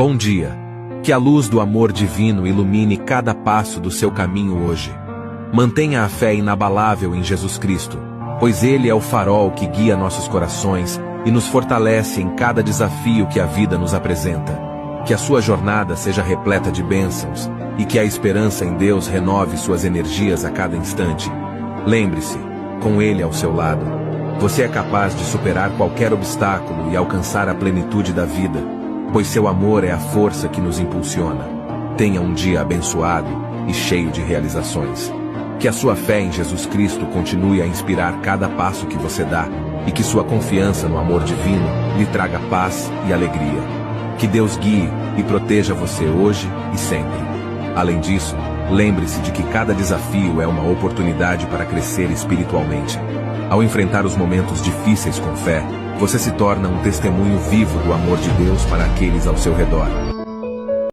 Bom dia. Que a luz do amor divino ilumine cada passo do seu caminho hoje. Mantenha a fé inabalável em Jesus Cristo, pois Ele é o farol que guia nossos corações e nos fortalece em cada desafio que a vida nos apresenta. Que a sua jornada seja repleta de bênçãos e que a esperança em Deus renove suas energias a cada instante. Lembre-se, com Ele ao seu lado, você é capaz de superar qualquer obstáculo e alcançar a plenitude da vida, pois seu amor é a força que nos impulsiona. Tenha um dia abençoado e cheio de realizações. Que a sua fé em Jesus Cristo continue a inspirar cada passo que você dá e que sua confiança no amor divino lhe traga paz e alegria. Que Deus guie e proteja você hoje e sempre. Além disso, lembre-se de que cada desafio é uma oportunidade para crescer espiritualmente. Ao enfrentar os momentos difíceis com fé, você se torna um testemunho vivo do amor de Deus para aqueles ao seu redor.